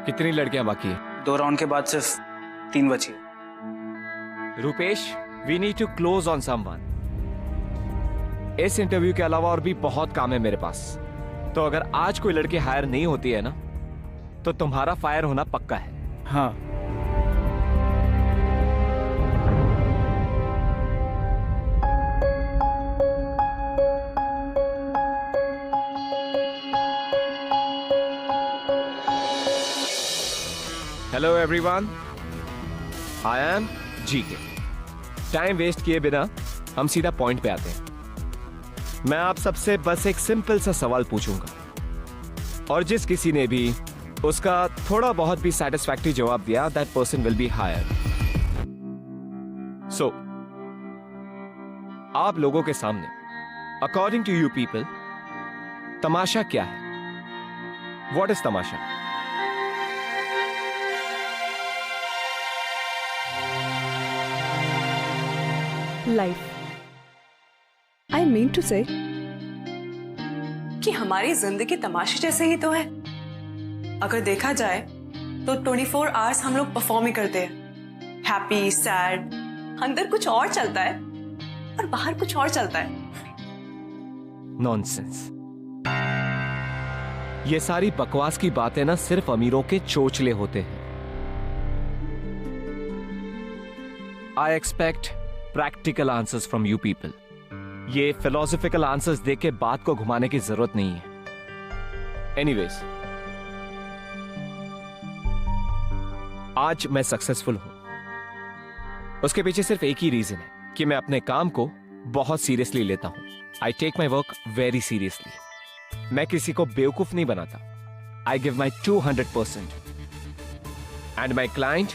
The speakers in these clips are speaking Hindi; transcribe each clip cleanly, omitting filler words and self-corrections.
कितनी लड़कियां बाकी है? 2 राउंड के बाद सिर्फ 3 बची है। Rupesh, we need to close on someone. इस इंटरव्यू के अलावा और भी बहुत काम है मेरे पास। तो अगर आज कोई लड़की हायर नहीं होती है ना, तो तुम्हारा फायर होना पक्का है। हाँ। Hello everyone, I am GK. Time waste किए बिना हम सीधा पॉइंट पे आते हैं। मैं आप सबसे बस एक सिंपल सा सवाल पूछूंगा, और जिस किसी ने भी उसका थोड़ा बहुत भी सैटिस्फैक्टरी जवाब दिया, that person will be hired. So आप लोगों के सामने, अकॉर्डिंग टू यू पीपल, तमाशा क्या है? व्हाट इज तमाशा? Life. I mean to say कि हमारी जिंदगी तमाशे जैसे ही तो है। अगर देखा जाए तो 24 आवर्स हम लोग परफॉर्म ही करते हैं। हैप्पी, सैड, अंदर कुछ और चलता है और बाहर कुछ और चलता है। नॉनसेंस। ये सारी बकवास की बातें ना सिर्फ अमीरों के चोचले होते हैं। I expect practical answers from you people. ये फिलोसॉफिकल आंसर्स देख के बात को घुमाने की जरूरत नहीं है। एनीवेज, आज मैं सक्सेसफुल हूं। उसके पीछे सिर्फ एक ही रीजन है कि मैं अपने काम को बहुत सीरियसली लेता हूं। I take my work very seriously. मैं किसी को बेवकूफ नहीं बनाता। I give my 200%। And my client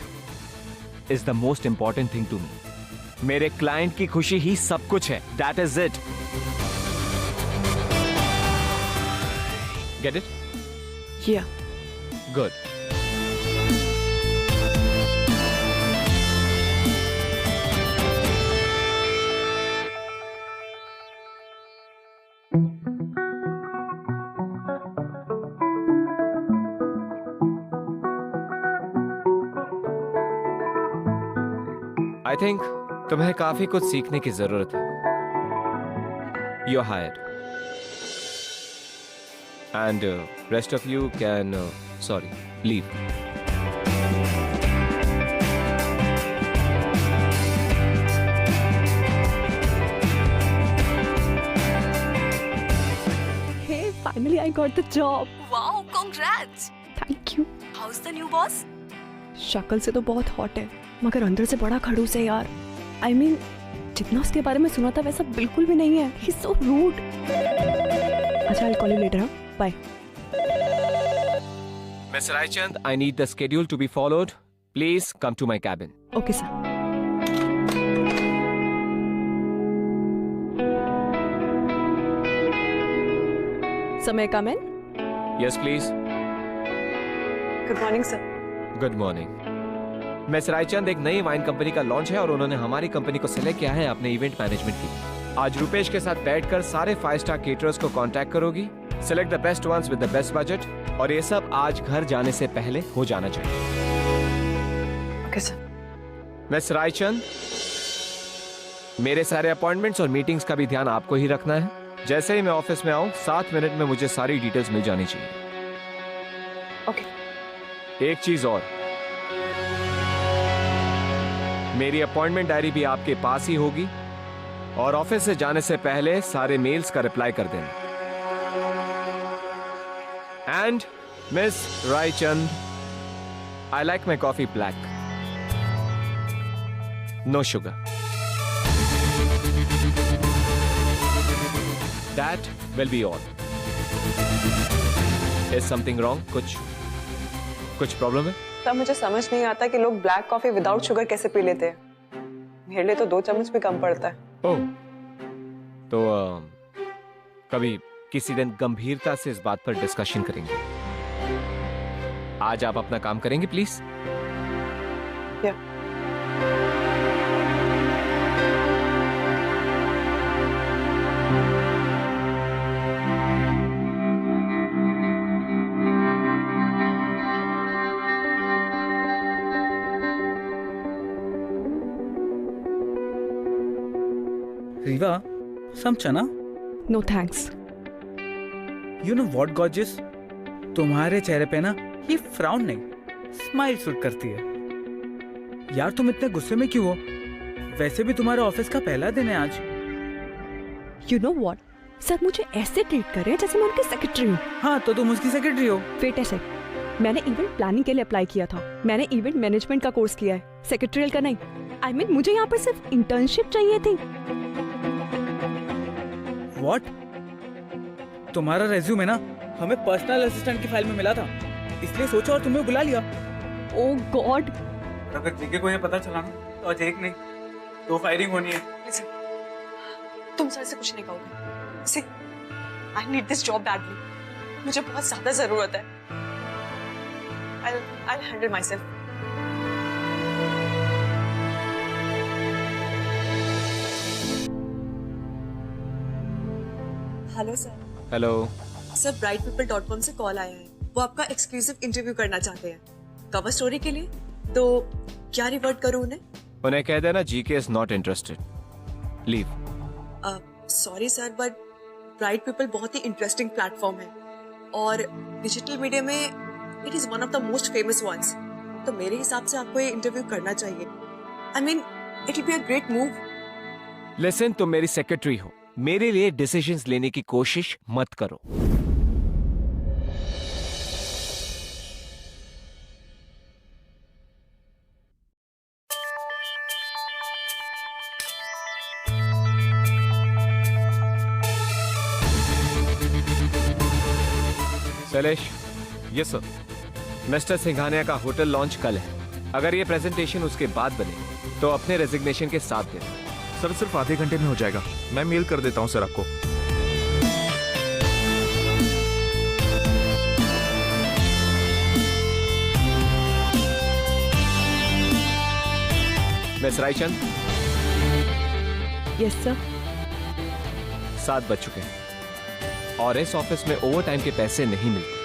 is the most important thing to me. मेरे क्लाइंट की खुशी ही सब कुछ है। That is it. Get it? Yeah good. I think तुम्हें काफी कुछ सीखने की जरूरत है। You are hired and rest of you can leave. Hey, finally I got the job. Wow, congrats. Thank you. How is the new boss? शक्ल से तो बहुत हॉट है, मगर अंदर से बड़ा खड़ूस है यार। आई मीन, जितना उसके बारे में सुना था वैसा बिल्कुल भी नहीं है। He is so rude. अच्छा, I call you later. Bye. Miss Raichand, I need the schedule to be followed. Please come to my cabin. Okay sir. समय कम है। Yes, please. Good morning sir. Good morning. Miss Raichand, एक नई वाइन कंपनी का लॉन्च है और उन्होंने हमारी कंपनी को सिलेक्ट किया है अपने इवेंट मैनेजमेंट के लिए। आज रुपेश के साथ बैठकर सारे 5 स्टार केटरर्स को कांटेक्ट करोगी। Select the best ones with the best budget, और ये सब आज घर जाने से पहले हो जाना चाहिए। Okay sir. मिस रायचंद, मेरे सारे अपॉइंटमेंट्स और मीटिंग्स का भी ध्यान आपको ही रखना है। जैसे ही मैं ऑफिस में आऊं, 7 मिनट में मुझे सारी डिटेल्स मिल जानी चाहिए। ओके। एक चीज और, मेरी अपॉइंटमेंट डायरी भी आपके पास ही होगी, और ऑफिस से जाने से पहले सारे मेल्स का रिप्लाई कर देना। And miss Raichand, I like my coffee black, no sugar. That will be all. Is something wrong? कुछ प्रॉब्लम है? तब मुझे समझ नहीं आता कि लोग ब्लैक कॉफी विदाउट शुगर कैसे पी लेते हैं। मेरे लिए तो 2 चम्मच भी कम पड़ता है। ओह, तो कभी किसी दिन गंभीरता से इस बात पर डिस्कशन करेंगे। आज आप अपना काम करेंगे please? Yeah. Riva, some chana? No thanks. You know what, gorgeous? तुम्हारे चेहरे पे ना ये फ्राउन नहीं, स्माइल सूट करती है। यार तुम इतने गुस्से में क्यों हो? वैसे भी तुम्हारे ऑफिस का पहला दिन है आज। यू नो व्हाट, सर मुझे ऐसे ट्रीट कर रहे हैं जैसे मैं उनकी सेक्रेटरी हूँ। हाँ तो तुम उसकी सेक्रेटरी हो। वेट ऐसे, मैंने इवेंट प्लानिंग के लिए अप्लाई किया था, मैंने इवेंट मैनेजमेंट का कोर्स किया है, सेक्रेटरियल का नहीं। आई मीन मुझे यहाँ पर सिर्फ इंटर्नशिप चाहिए थी। व्हाट? तुम्हारा रेज्यूमे ना हमें पर्सनल असिस्टेंट की फाइल में मिला था, इसलिए सोचा और तुम्हें बुला लिया। ओह गॉड, अगर जीके को ये पता चला ना तो आज एक नहीं दो फायरिंग होनी है। Listen, तुम सर से कुछ नहीं कहोगे। See, I need this job badly. मुझे बहुत ज्यादा जरूरत है। I'll handle myself. Hello sir. Hello. Sir brightpeople.com से कॉल आया है, वो आपका एक्सक्लूसिव इंटरव्यू करना चाहते हैं कवर स्टोरी के लिए। तो क्या रिवर्ट करूं उन्हें? उन्हें कह देना GK is not interested, leave. Sorry sir, but bright people बहुत ही इंटरेस्टिंग प्लेटफॉर्म है और डिजिटल मीडिया में it is one of the most famous ones. तो मेरे हिसाब से आपको ये इंटरव्यू करना चाहिए। I mean it will be a great move. Listen, तुम मेरी सेक्रेटरी हो, मेरे लिए डिसीजंस लेने की कोशिश मत करो। Shailesh, yes sir. Mister Singhania का होटल लॉन्च कल है। अगर ये प्रेजेंटेशन उसके बाद बने तो अपने रेजिग्नेशन के साथ दें। सर सिर्फ आधे घंटे में हो जाएगा, मैं मेल कर देता हूँ सर आपको। मिस रायचंद। Yes sir. 7 बज चुके हैं और इस ऑफिस में ओवर टाइम के पैसे नहीं मिलते।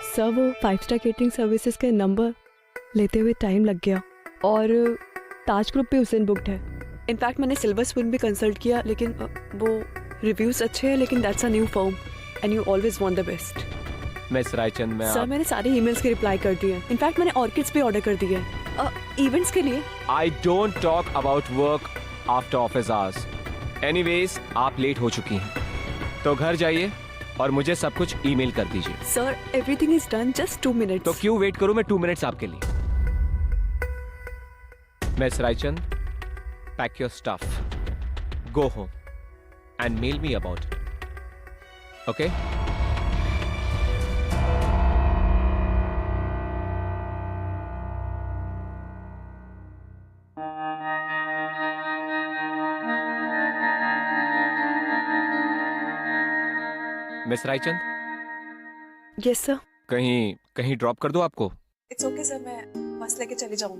सर वो 5 स्टार केटरिंग सर्विसेज के नंबर लेते हुए टाइम लग गया और ताज ग्रुप भी उस दिन बुकड है। इनफैक्ट मैंने सिल्वर स्पून भी कंसल्ट किया, लेकिन वो रिव्यूज अच्छे हैं, लेकिन that's a new firm and you always want the best. Miss Raichand, मैं सर मैंने सारे ईमेल्स के रिप्लाई कर दिए। इनफैक्ट मैंने ऑर्किड्स भी ऑर्डर कर दिए इवेंट्स के लिए। I don't talk about work after office hours. Anyways, आप लेट हो चुकी हैं, तो घर जाइए और मुझे सब कुछ ईमेल कर दीजिए। Sir everything is done, just 2 minutes. तो क्यों वेट करूं मैं 2 मिनट्स आपके लिए? Miss Raichand, pack your stuff, go home and mail me about it, okay? Miss Raichand. Yes sir. कहीं ड्रॉप कर दो आपको? इट्स ओके सर, मैं बस लेके चली जाऊँ।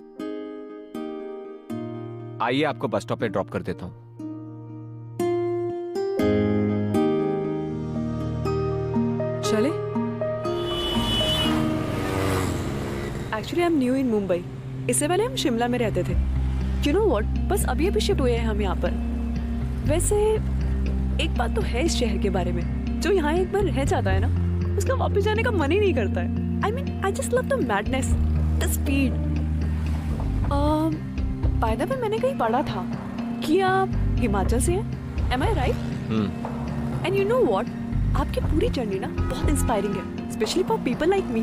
आइए, आपको बस स्टॉप पे ड्रॉप कर देता हूँ। चले? Actually I am new in Mumbai. इससे पहले हम शिमला में रहते थे। यू नो व्हाट, बस अभी अभी शिफ्ट हुए हैं हम यहाँ पर। वैसे एक बात तो है इस शहर के बारे में, जो यहाँ एक बार रह जाता है ना, उसका वापस जाने का मन ही नहीं करता है। I mean I just love the madness, the speed. By the way, मैंने कहीं पढ़ा था कि आप हिमाचल से हैं। Am I right? And you know what, आपकी पूरी जर्नी ना बहुत इंस्पायरिंग है, specially for people like me.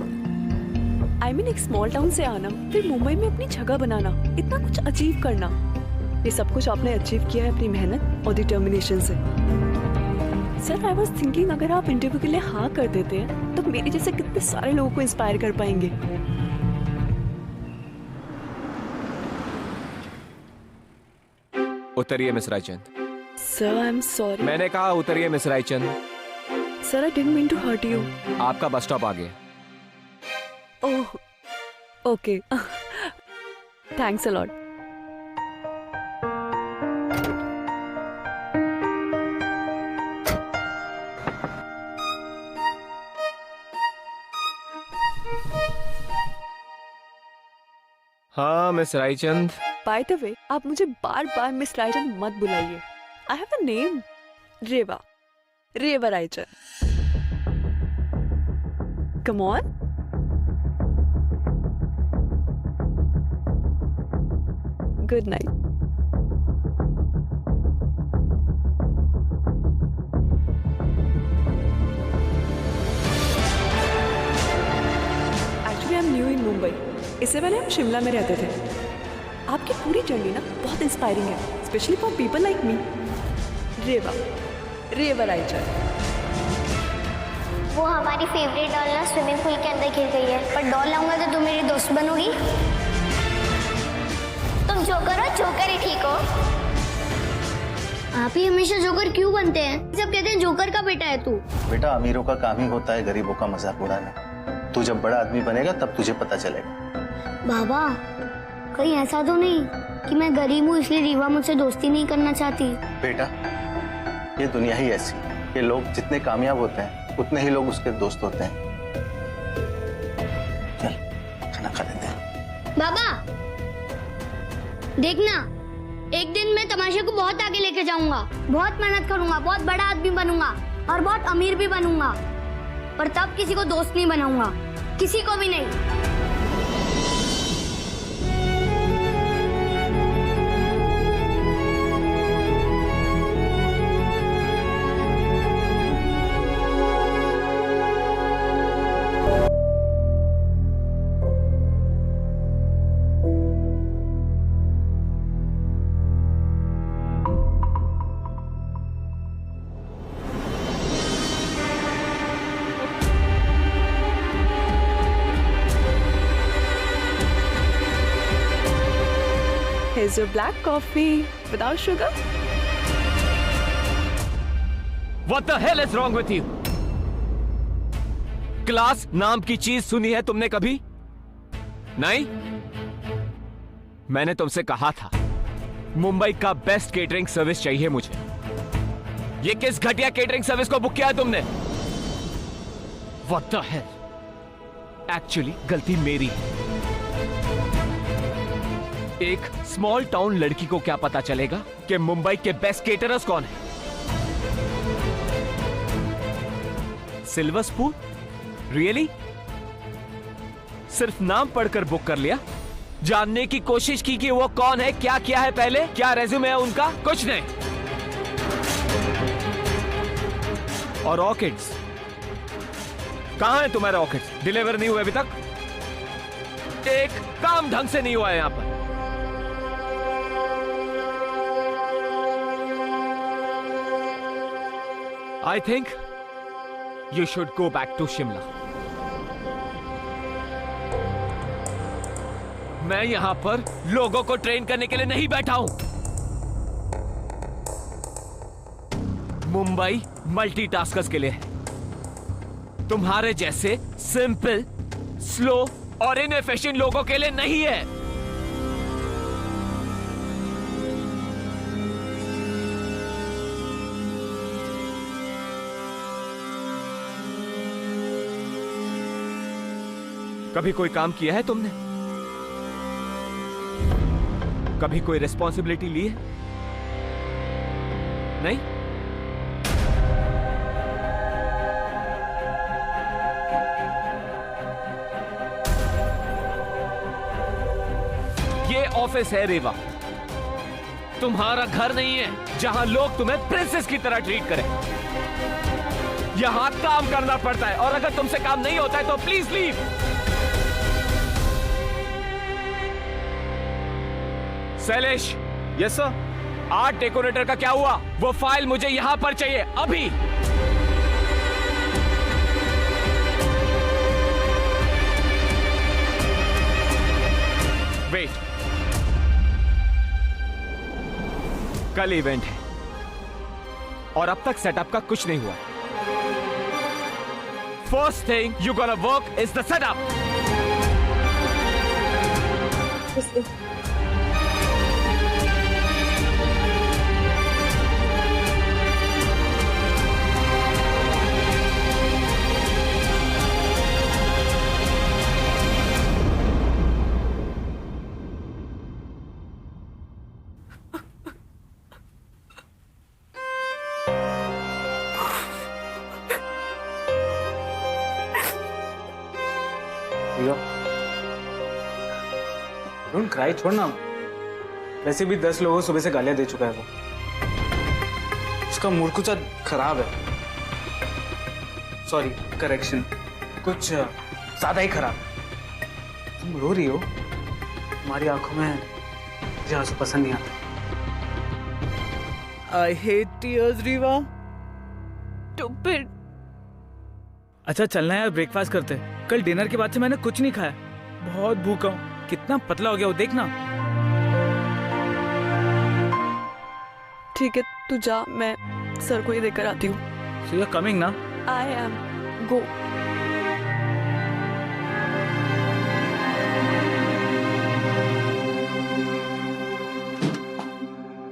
I mean एक स्मॉल टाउन से आना, फिर मुंबई में अपनी जगह बनाना, इतना कुछ अचीव करना, ये सब कुछ आपने अचीव किया है अपनी मेहनत और डिटर्मिनेशन से। सर आई वॉज थिंकिंग, अगर आप इंटरव्यू के लिए हाँ कर देते हैं तो मेरे जैसे कितने सारे लोगों को इंस्पायर कर पाएंगे। उतरिए miss Raichand. Sir I am sorry. मैंने कहा उतरिए miss Raichand. Sir I didn't mean to hurt you. आपका बस स्टॉप आ गया। Oh okay, thanks a lot. हाँ miss Raichand. By the way, आप मुझे बार बार मिस रायचंद मत बुलाइए। I have a name. Reva. Reva Raichar. Come on. Good night. Actually, I'm new in Mumbai. इससे पहले हम शिमला में रहते थे. आपकी पूरी जर्नी ना बहुत इंस्पायरिंग है, specially for people like me. Reva Raichand. वो हमारी फेवरेट डॉल ना स्विमिंग पूल के अंदर गिर गई है, पर डॉल लाऊंगा तो तुम मेरी दोस्त बनोगी. तुम जोकर हो, जोकर ही ठीक हो. आप ही हमेशा जोकर क्यों बनते हैं? सब कहते हैं जोकर का बेटा है तू. बेटा, अमीरों का काम ही होता है गरीबों का मजाक उड़ाना. तू जब बड़ा आदमी बनेगा तब तुझे पता चलेगा. बाबा, कहीं ऐसा तो नहीं कि मैं गरीब हूँ इसलिए रीवा मुझसे दोस्ती नहीं करना चाहती. बेटा, ये दुनिया ही ऐसी है. ये लोग जितने कामयाब होते हैं उतने ही लोग उसके दोस्त होते हैं. चल खाना खा लेते हैं. बाबा देखना, एक दिन मैं तमाशे को बहुत आगे लेके जाऊंगा. बहुत मेहनत करूंगा, बहुत बड़ा आदमी बनूंगा और बहुत अमीर भी बनूंगा. पर तब किसी को दोस्त नहीं बनाऊंगा, किसी को भी नहीं. Here's your black coffee without sugar. What the hell is wrong with you? Class नाम की चीज सुनी है तुमने कभी? नहीं? मैंने तुमसे कहा था मुंबई का बेस्ट केटरिंग सर्विस चाहिए मुझे. ये किस घटिया केटरिंग सर्विस को बुक किया है तुमने? What the hell? एक्चुअली गलती मेरी है. एक स्मॉल टाउन लड़की को क्या पता चलेगा कि मुंबई के बेस्ट केटरर्स कौन है? Silver spoon? रियली? सिर्फ नाम पढ़कर बुक कर लिया? जानने की कोशिश की कि वो कौन है, क्या किया है पहले, क्या रेज्यूमे है उनका? कुछ नहीं. और ऑर्किड्स कहां है तुम्हारे ऑर्किड्स? डिलीवर नहीं हुए अभी तक? एक काम ढंग से नहीं हुआ है यहां पर. I think you should go back to Shimla. मैं यहां पर लोगों को ट्रेन करने के लिए नहीं बैठा हूं. मुंबई मल्टीटास्कर्स के लिए है. तुम्हारे जैसे सिंपल, स्लो और इनएफिशिएंट लोगों के लिए नहीं है. कभी कोई काम किया है तुमने? कभी कोई रिस्पॉन्सिबिलिटी ली है? नहीं? ये ऑफिस है रेवा, तुम्हारा घर नहीं है जहां लोग तुम्हें प्रिंसेस की तरह ट्रीट करें. यहां काम करना पड़ता है और अगर तुमसे काम नहीं होता है तो please leave. Shailesh. Yes sir. Art decorator का क्या हुआ? वो फाइल मुझे यहां पर चाहिए अभी. वेट, कल इवेंट है और अब तक सेटअप का कुछ नहीं हुआ. First thing you gonna work is the setup. Don't cry, छोड़ ना। वैसे भी 10 लोगों को सुबह से गालियां दे चुका है वो। उसका मूड कुछ खराब है। सॉरी, करेक्शन, कुछ ज्यादा ही खराब। तुम रो रही हो, तुम्हारी आंखों में मुझे आंसू पसंद नहीं आता। I hate tears, Rewa. Stupid. अच्छा चलना है यार, ब्रेकफास्ट करते हैं। कल डिनर के बाद से मैंने कुछ नहीं खाया, बहुत भूखा हूँ। कितना पतला हो गया वो, देखना। ठीक है, तू जा, मैं सर को ही देकर आती हूँ। So you're coming ना? I am. Go.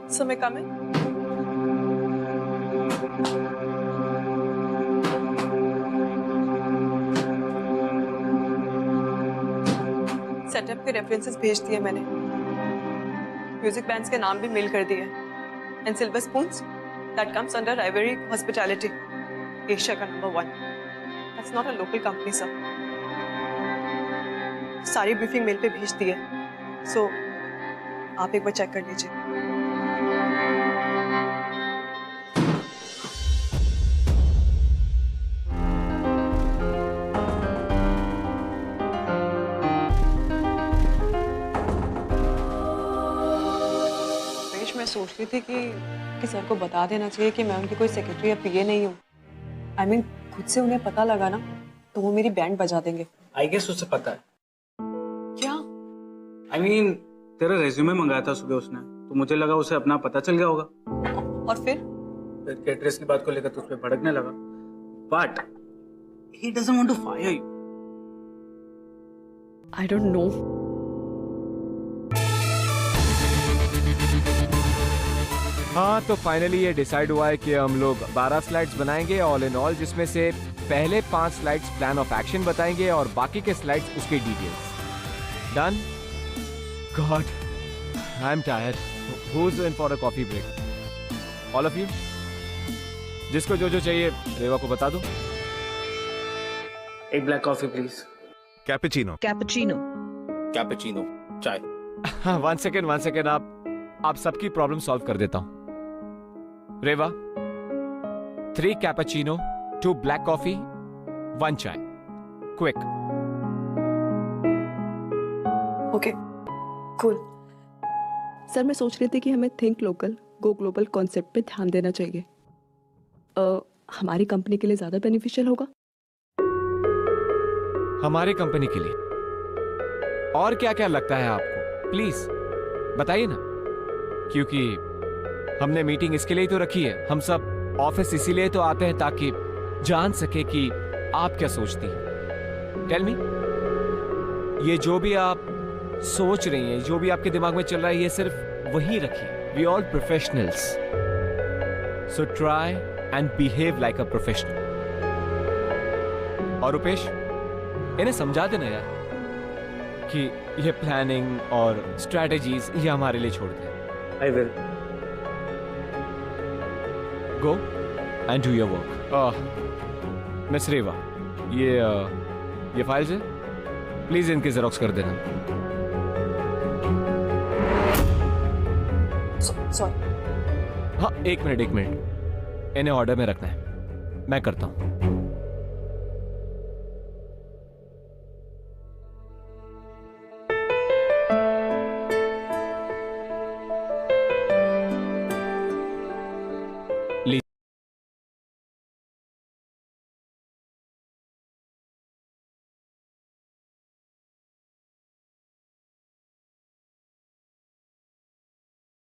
So may I come in? Setup के रेफरेंसेस भेज दिए मैंने, म्यूजिक बैंड्स के नाम भी मेल कर दिए, and silver spoons that comes under ivory hospitality, Asia का number 1। That's not a local company sir. सारी ब्रीफिंग मेल पे भेज दी है, सो आप एक बार चेक कर लीजिए। मैं सोच रही थी कि सर को बता देना चाहिए कि मैं उनकी कोई सेक्रेटरी या पीए नहीं हूँ। I mean, खुद से उन्हें पता लगा ना तो वो मेरी बैंड बजा देंगे। I guess उसे पता है। क्या? I mean, तेरा रेज्यूमे मंगाया था सुबह उसने, तो मुझे लगा उसे अपना पता चल गया होगा। और फिर एड्रेस की बात को लेकर तो उस पर भड़कने लगा। But he doesn't want to fire you. I don't know. हाँ, तो फाइनली ये डिसाइड हुआ है कि हम लोग 12 स्लाइड्स बनाएंगे ऑल इन ऑल, जिसमें से पहले 5 स्लाइड्स प्लान ऑफ एक्शन बताएंगे और बाकी के स्लाइड्स उसके details. Done? God, I am tired. Who is in for a coffee break? All of you? जिसको जो जो चाहिए रेवा को बता दो। एक black coffee please. Cappuccino. Cappuccino चाय। वन सेकेंड, आप सबकी प्रॉब्लम सॉल्व कर देता हूं। रेवा, 3 कैपेचिनो, 2 ब्लैक कॉफी, 1 चाय, क्विक। Okay, cool. सर, मैं सोच रही थी कि हमें think local go global concept पे ध्यान देना चाहिए। हमारी कंपनी के लिए ज्यादा बेनिफिशियल होगा। हमारी कंपनी के लिए और क्या क्या लगता है आपको? प्लीज बताइए ना, क्योंकि हमने मीटिंग इसके लिए तो रखी है। हम सब ऑफिस इसीलिए तो आते हैं ताकि जान सके कि आप क्या सोचती हैं। टेल मी, ये जो भी आप सोच रही हैं, जो भी आपके दिमाग में चल रहा है, ये सिर्फ वही रखिए। We all professionals, so try and behave like a professional. और रुपेश, इन्हें समझा देना यार कि ये प्लानिंग और स्ट्रैटेजीज ये हमारे लिए छोड़ दें। I will. Go and do your work. Miss Reva, ये फाइल्स है, प्लीज इनके जेरोक्स कर देना। सॉरी। हाँ, एक मिनट, इन्हें ऑर्डर में रखना है, मैं करता हूँ।